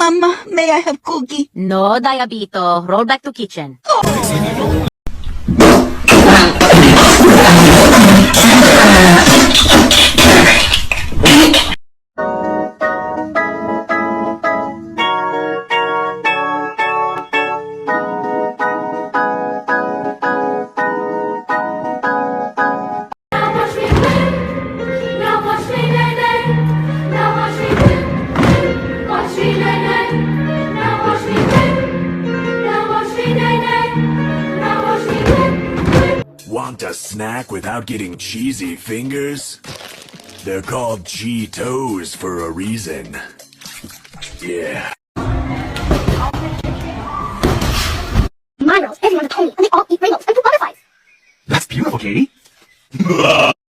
Mama, may I have cookie? No, Diabito. Roll back to kitchen. Want a snack without getting cheesy fingers? They're called Cheetos for a reason. Yeah. My girls, everyone told me, and they all eat rainbows and poop butterflies. That's beautiful, Katie.